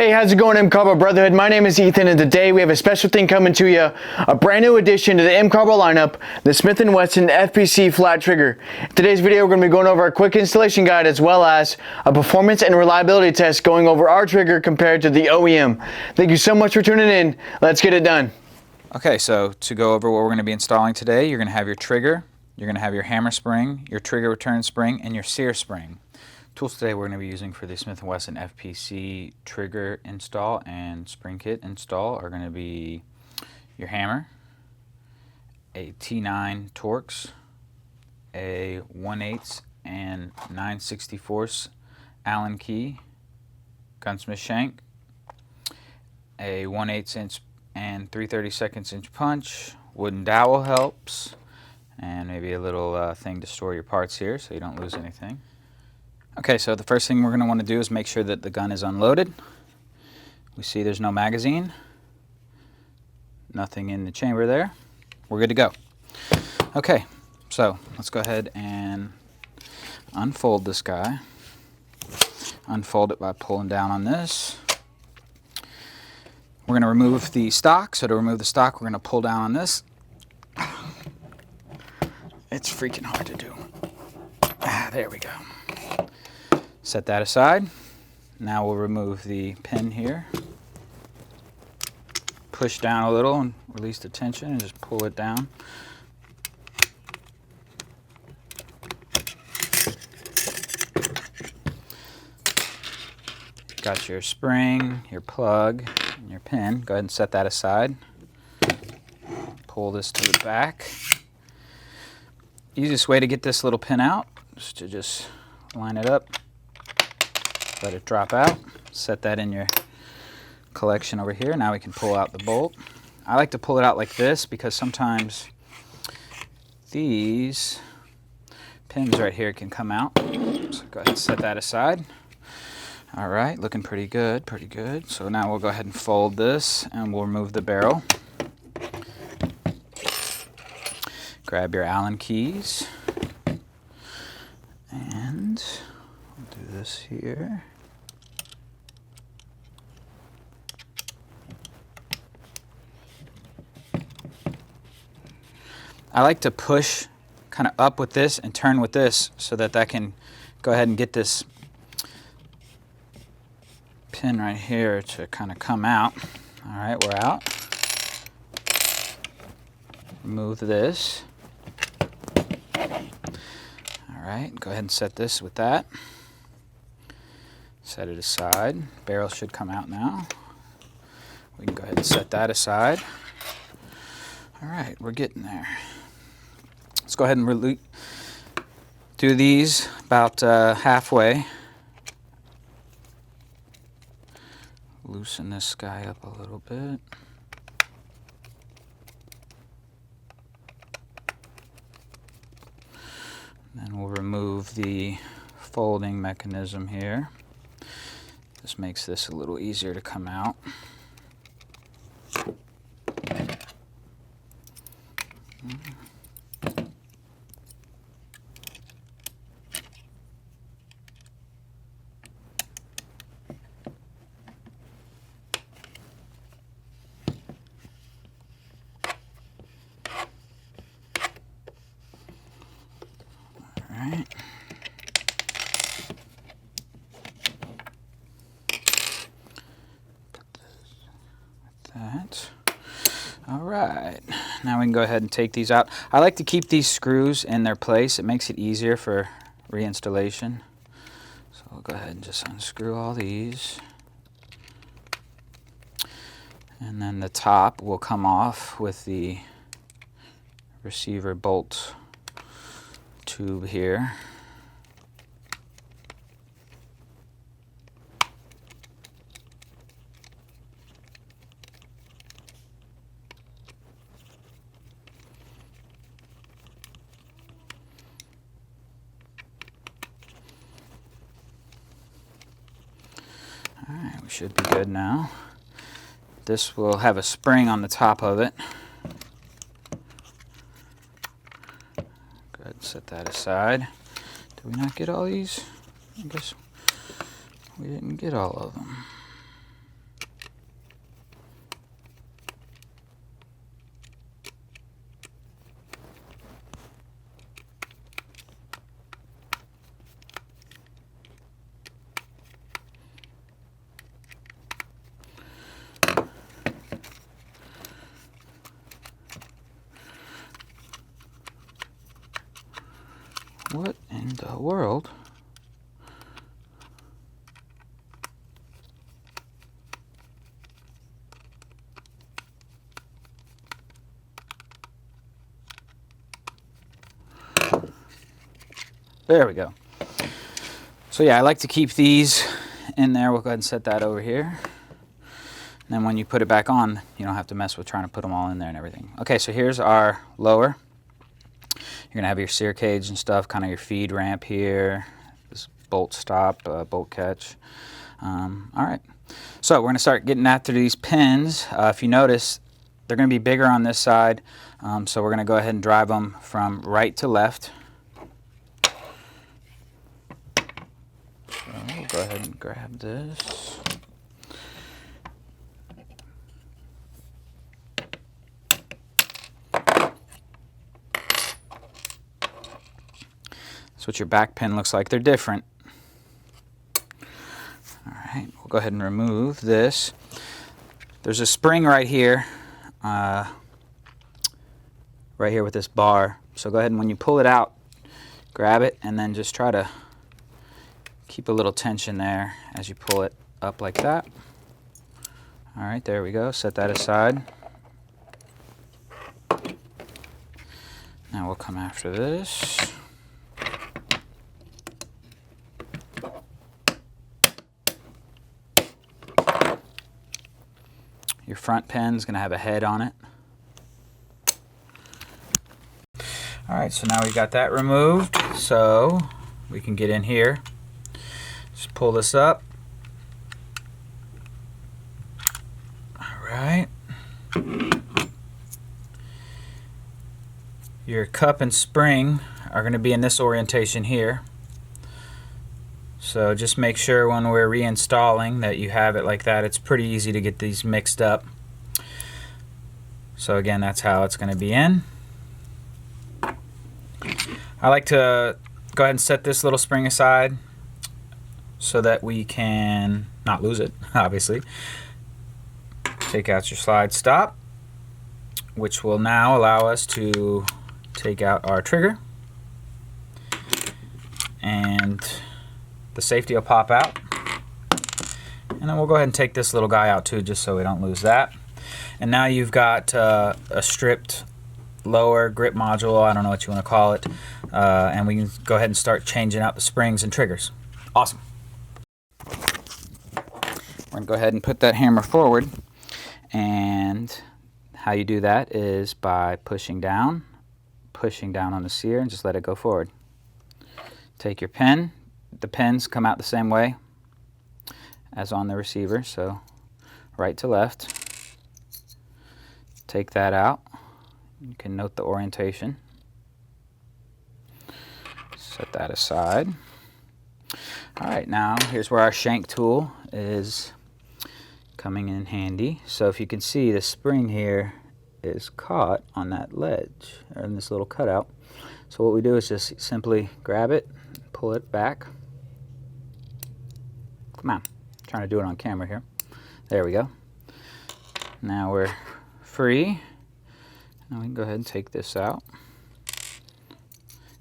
Hey, how's it going, M-Carbo Brotherhood? My name is Ethan, and today we have a special thing coming to you. A brand new addition to the M-Carbo lineup, the Smith & Wesson FPC flat trigger. In today's video, we're going to be going over a quick installation guide as well as a performance and reliability test going over our trigger compared to the OEM. Thank you so much for tuning in. Let's get it done. Okay, so to go over what we're going to be installing today, you're going to have your trigger, you're going to have your hammer spring, your trigger return spring, and your sear spring. Tools today we're going to be using for the Smith & Wesson FPC trigger install and spring kit install are going to be your hammer, a T9 Torx, a 1/8 and 9/64 Allen key, gunsmith shank, a 1/8 inch and 3/32 inch punch, wooden dowel helps, and maybe a little thing to store your parts here so you don't lose anything. Okay, so the first thing we're going to want to do is make sure that the gun is unloaded. We see there's no magazine, nothing in the chamber there. We're good to go. Okay, so let's go ahead and unfold this guy. Unfold it by pulling down on this. We're going to remove the stock. So to remove the stock, we're going to pull down on this. It's freaking hard to do. There we go. Set that aside. Now we'll remove the pin here. Push down a little and release the tension and just pull it down. Got your spring, your plug, and your pin. Go ahead and set that aside. Pull this to the back. Easiest way to get this little pin out is to just line it up. Let it drop out. Set that in your collection over here. Now we can pull out the bolt. I like to pull it out like this because sometimes these pins right here can come out. So go ahead and set that aside. All right, looking pretty good, pretty good. So now we'll go ahead and fold this and we'll remove the barrel. Grab your Allen keys and we'll do this here. I like to push kind of up with this and turn with this so that that can go ahead and get this pin right here to kind of come out. All right, we're out. Remove this. All right, go ahead and set this with that. Set it aside. Barrel should come out now. We can go ahead and set that aside. All right, we're getting there. Let's go ahead and do these about halfway. Loosen this guy up a little bit. Then we'll remove the folding mechanism here. This makes this a little easier to come out. Alright. Put this with that. Alright. Now we can go ahead and take these out. I like to keep these screws in their place. It makes it easier for reinstallation. So we'll go ahead and just unscrew all these. And then the top will come off with the receiver bolt tube here. All right, we should be good now. This will have a spring on the top of it. Go ahead and set that aside. Did we not get all these? I guess we didn't get all of them. What in the world? There we go. So yeah, I like to keep these in there. We'll go ahead and set that over here. And then when you put it back on, you don't have to mess with trying to put them all in there and everything. Okay, so here's our lower. You're gonna have your sear cage and stuff, kind of your feed ramp here, this bolt stop, bolt catch. All right, so we're gonna start getting after these pins. If you notice, they're gonna be bigger on this side, so we're gonna go ahead and drive them from right to left. So we'll go ahead and grab this. That's what your back pin looks like. They're different. All right, we'll go ahead and remove this. There's a spring right here with this bar. So go ahead and when you pull it out, grab it and then just try to keep a little tension there as you pull it up like that. All right, there we go. Set that aside. Now we'll come after this. Your front pin's gonna have a head on it. All right, so now we've got that removed, so we can get in here. Just pull this up. All right. Your cup and spring are gonna be in this orientation here. So just make sure when we're reinstalling that you have it like that. It's pretty easy to get these mixed up. So again, that's how it's going to be in. I like to go ahead and set this little spring aside so that we can not lose it, obviously. Take out your slide stop, which will now allow us to take out our trigger. And the safety will pop out. And then we'll go ahead and take this little guy out too, just so we don't lose that. And now you've got a stripped lower grip module, I don't know what you want to call it, and we can go ahead and start changing out the springs and triggers. Awesome. We're going to go ahead and put that hammer forward, and how you do that is by pushing down on the sear and just let it go forward. Take your pin. The pins come out the same way as on the receiver, so right to left. Take that out. You can note the orientation. Set that aside. All right, now here's where our shank tool is coming in handy. So if you can see, the spring here is caught on that ledge, or in this little cutout. So what we do is just simply grab it, pull it back. Come on, I'm trying to do it on camera here. There we go. Now we're free. Now we can go ahead and take this out.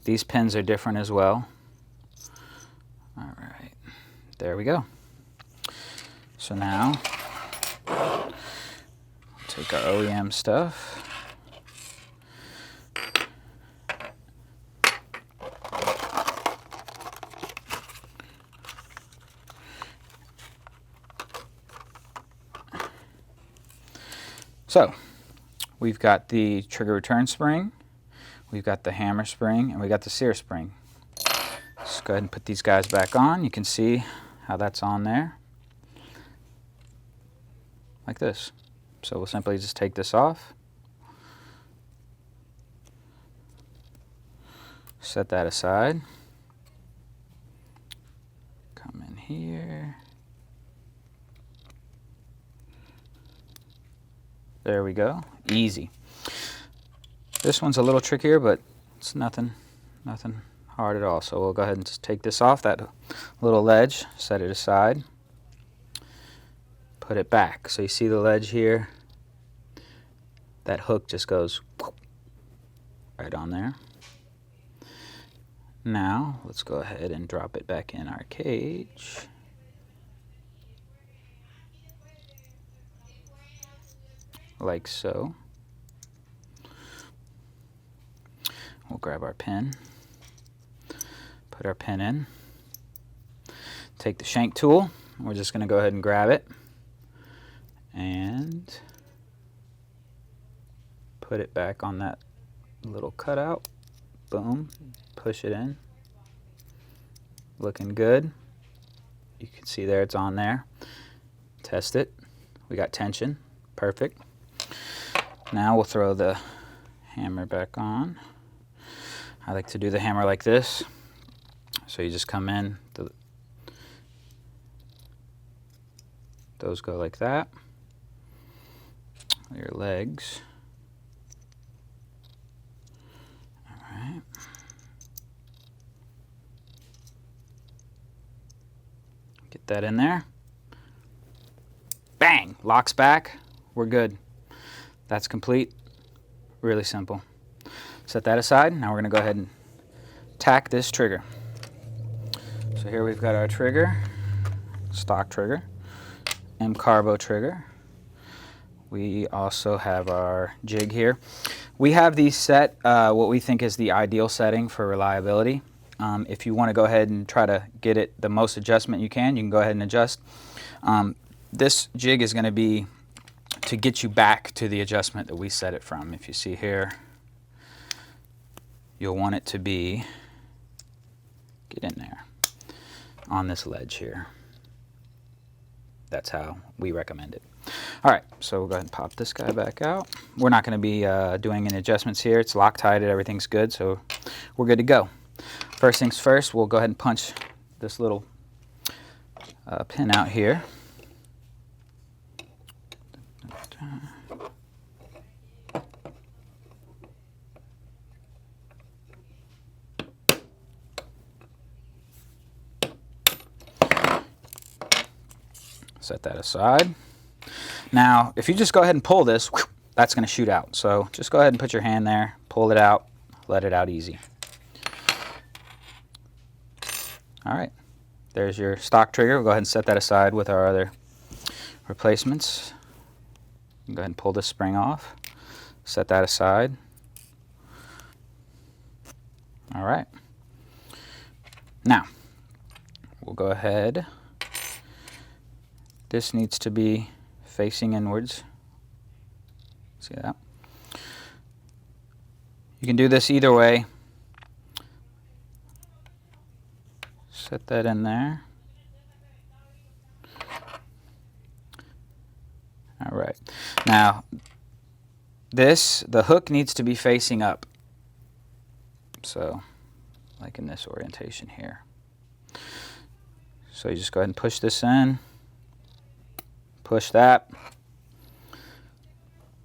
These pins are different as well. All right, there we go. So now, take our OEM stuff. So, we've got the trigger return spring, we've got the hammer spring, and we got the sear spring. Let's go ahead and put these guys back on. You can see how that's on there, like this. So we'll simply just take this off, set that aside, come in here. There we go, easy. This one's a little trickier, but it's nothing hard at all. So we'll go ahead and just take this off that little ledge, set it aside, put it back. So you see the ledge here? That hook just goes right on there. Now, let's go ahead and drop it back in our cage. Like so. We'll grab our pin, put our pin in, take the shank tool, we're just going to go ahead and grab it and put it back on that little cutout. Boom, push it in. Looking good. You can see there it's on there. Test it. We got tension. Perfect. Now we'll throw the hammer back on. I like to do the hammer like this. So you just come in, those go like that. Your legs. All right. Get that in there. Bang! Locks back. We're good. That's complete. Really simple. Set that aside. Now we're going to go ahead and tack this trigger. So here we've got our trigger, stock trigger, M-Carbo trigger. We also have our jig here. We have these set what we think is the ideal setting for reliability. If you want to go ahead and try to get it the most adjustment you can go ahead and adjust. This jig is going to be to get you back to the adjustment that we set it from. If you see here, you'll want it to be, get in there, on this ledge here. That's how we recommend it. All right, so we'll go ahead and pop this guy back out. We're not going to be doing any adjustments here. It's Loctited, everything's good, so we're good to go. First things first, we'll go ahead and punch this little pin out here. Set that aside. Now, if you just go ahead and pull this, that's going to shoot out. So just go ahead and put your hand there, pull it out, let it out easy. All right, there's your stock trigger. We'll go ahead and set that aside with our other replacements. Go ahead and pull this spring off, set that aside. All right. Now, we'll go ahead. This needs to be facing inwards. See that? You can do this either way. Set that in there. All right. Now, the hook needs to be facing up. So, like in this orientation here. So you just go ahead and push this in. Push that,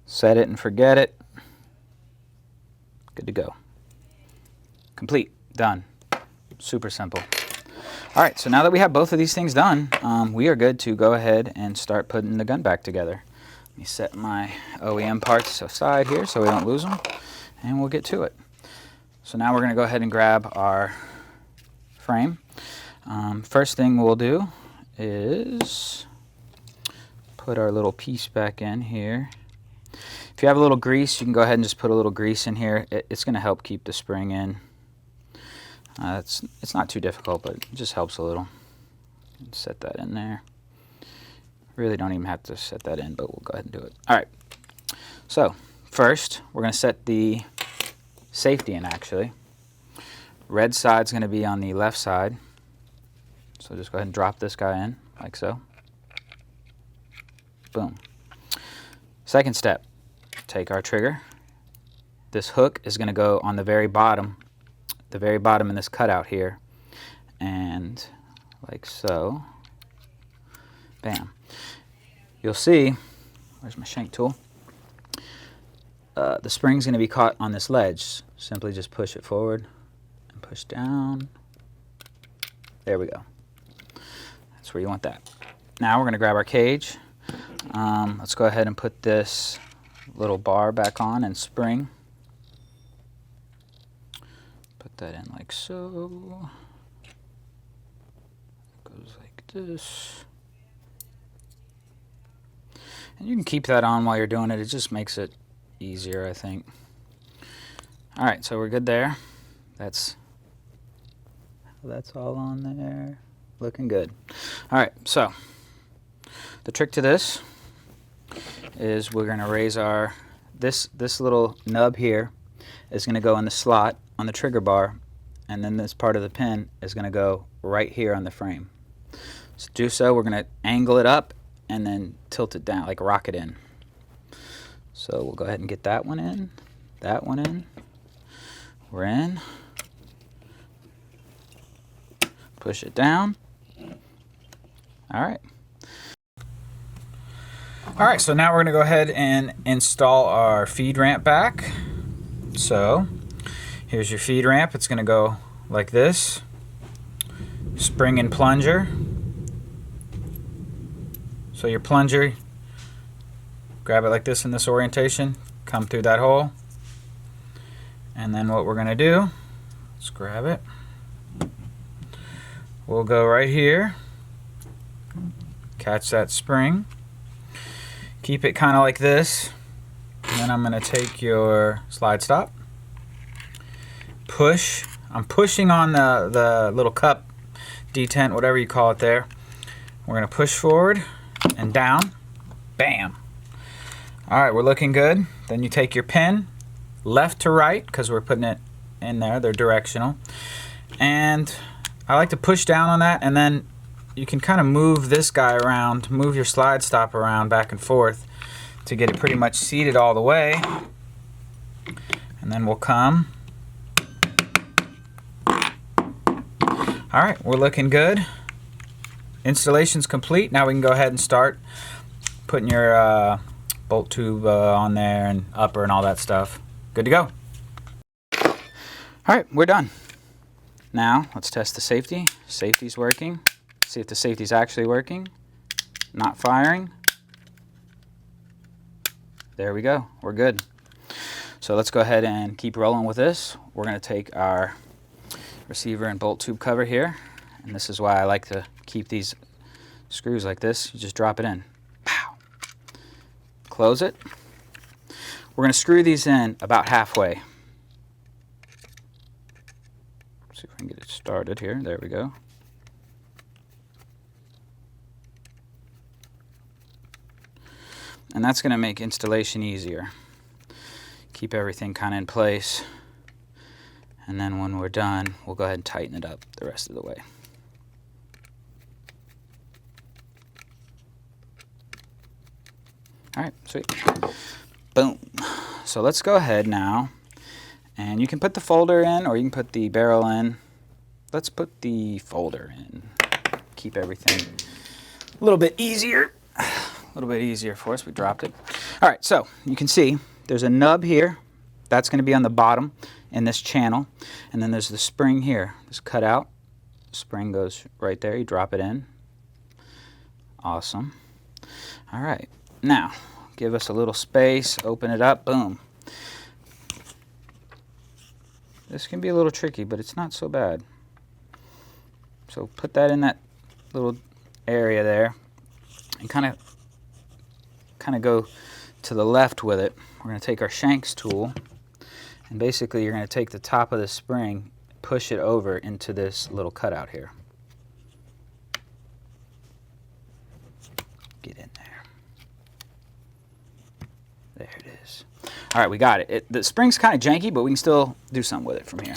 set it and forget it. Good to go. Complete, done. Super simple. All right, so now that we have both of these things done, we are good to go ahead and start putting the gun back together. Let me set my OEM parts aside here so we don't lose them, and we'll get to it. So now we're going to go ahead and grab our frame. First thing we'll do is put our little piece back in here. If you have a little grease, you can go ahead and just put a little grease in here. It's going to help keep the spring in. It's not too difficult, but it just helps a little. Set that in there. Really don't even have to set that in, but we'll go ahead and do it. All right. So first, we're going to set the safety in, actually. Red side's going to be on the left side. So just go ahead and drop this guy in, like so. Boom. Second step, take our trigger. This hook is going to go on the very bottom in this cutout here. And like so. Bam. You'll see, where's my shank tool? The spring's going to be caught on this ledge. Simply just push it forward and push down. There we go. That's where you want that. Now we're going to grab our cage. Let's go ahead and put this little bar back on and spring. Put Put that in like so. Goes like this. And you can keep that on while you're doing it. It just makes it easier, I think. All right, so we're good there. That's all on there. Looking good. All right, so the trick to this is we're going to raise our, this little nub here is going to go in the slot on the trigger bar, and then this part of the pin is going to go right here on the frame. So to do so, we're going to angle it up and then tilt it down, like rock it in. So we'll go ahead and get that one in, that one in. We're in. Push it down. All right. All right, so now we're going to go ahead and install our feed ramp back. So here's your feed ramp. It's going to go like this. Spring and plunger. So your plunger, grab it like this in this orientation, come through that hole. And then what we're going to do, let's grab it. We'll go right here, catch that spring, keep it kind of like this, and then I'm going to take your slide stop, push. I'm pushing on the little cup, detent, whatever you call it there. We're going to push forward and down, bam. All right, we're looking good. Then you take your pin, left to right, because we're putting it in there, they're directional. And I like to push down on that, and then you can kind of move this guy around, move your slide stop around back and forth to get it pretty much seated all the way. And then we'll come. All right, we're looking good. Installation's complete. Now we can go ahead and start putting your bolt tube on there and upper and all that stuff. Good to go. All right, we're done. Now let's test the safety. Safety's working. See if the safety's actually working. Not firing. There we go. We're good. So let's go ahead and keep rolling with this. We're going to take our receiver and bolt tube cover here, and this is why I like to keep these screws like this. You just drop it in. Pow. Close it. We're going to screw these in about halfway. See if I can get it started here. There we go. And that's going to make installation easier. Keep everything kind of in place. And then when we're done, we'll go ahead and tighten it up the rest of the way. All right, sweet. Boom. So let's go ahead now, and you can put the folder in or you can put the barrel in. Let's put the folder in. Keep everything a little bit easier. A little bit easier for us. We dropped it. All right, so you can see there's a nub here. That's going to be on the bottom in this channel. And then there's the spring here. This cut out. Spring goes right there. You drop it in. Awesome. All right. Now, give us a little space. Open it up. Boom. This can be a little tricky, but it's not so bad. So put that in that little area there and kind of go to the left with it. We're going to take our shanks tool, and basically you're going to take the top of the spring, push it over into this little cutout here. Get in there. There it is. All right, we got it. The spring's kind of janky, but we can still do something with it from here.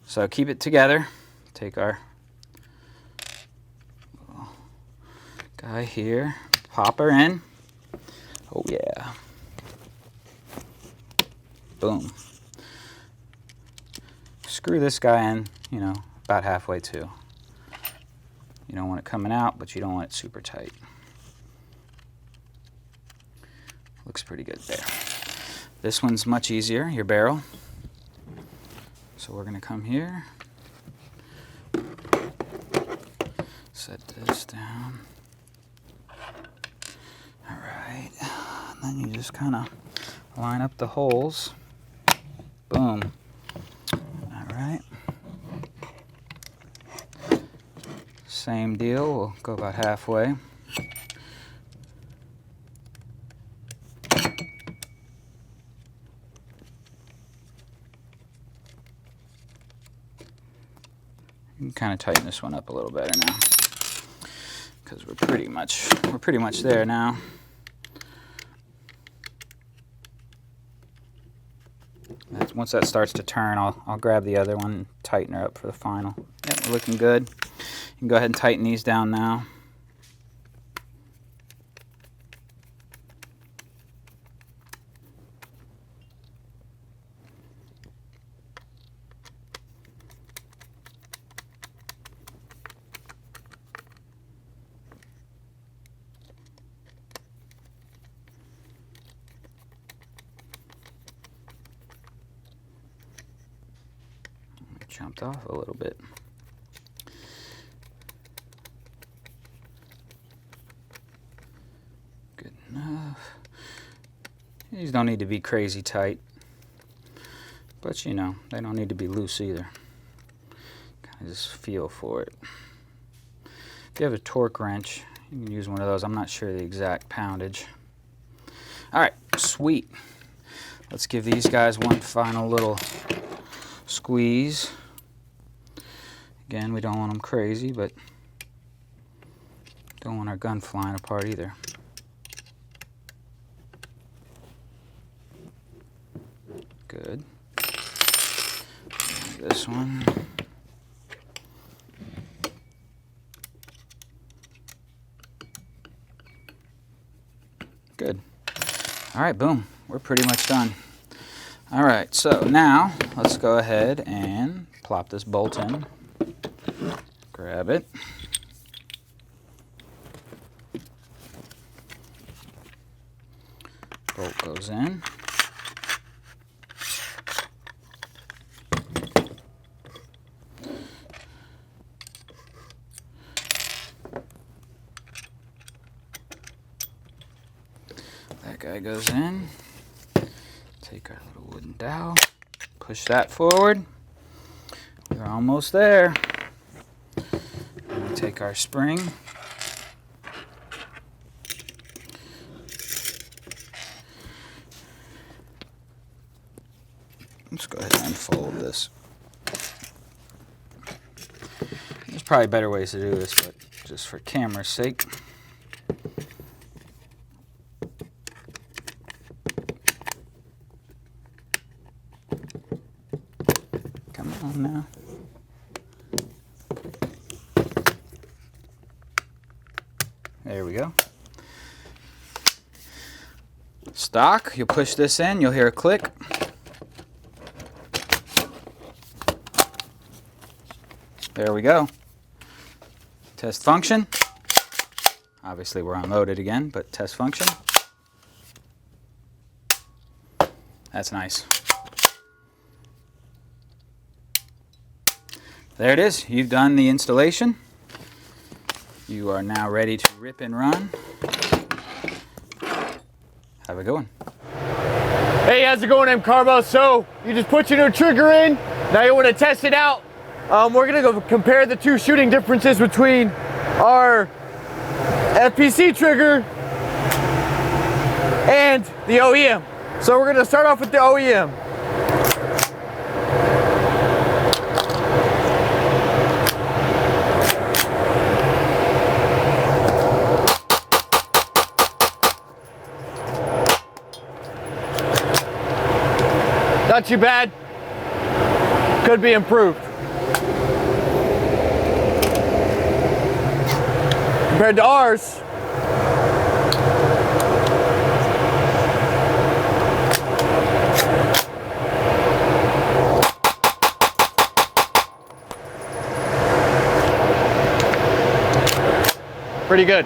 So keep it together. Take our little guy here, pop her in. Oh yeah. Boom. Screw this guy in, you know, about halfway too. You don't want it coming out, but you don't want it super tight. Looks pretty good there. This one's much easier, your barrel. So we're going to come here, set this down. All right, and then you just kind of line up the holes. Boom. All right. Same deal, we'll go about halfway. You can kind of tighten this one up a little better now, because we're pretty much there now. Once that starts to turn, I'll grab the other one and tighten her up for the final. Yep, we're looking good. You can go ahead and tighten these down now. Jumped off a little bit. Good enough. These don't need to be crazy tight, but you know, they don't need to be loose either. Kind of just feel for it. If you have a torque wrench, you can use one of those. I'm not sure the exact poundage. All right, sweet. Let's give these guys one final little squeeze. Again, we don't want them crazy, but don't want our gun flying apart either. Good. This one. Good. All right, boom. We're pretty much done. All right, so now let's go ahead and plop this bolt in. Grab it. Bolt goes in. That guy goes in. Take our little wooden dowel, push that forward. We're almost there. Take our spring. Let's go ahead and unfold this. There's probably better ways to do this, but just for camera's sake. Come on now. There we go. Stock, you'll push this in, you'll hear a click. There we go. Test function. Obviously we're unloaded again, but test function. That's nice. There it is. You've done the installation. You are now ready to rip and run. Have a good one. Hey, how's it going, M-Carbo? So you just put your new trigger in. Now you want to test it out. We're gonna go compare the two shooting differences between our FPC trigger and the OEM. So we're gonna start off with the OEM. Not too bad. Could be improved. Compared to ours, pretty good.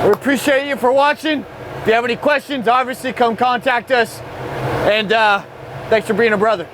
We appreciate you for watching. If you have any questions, obviously come contact us. And thanks for being a brother.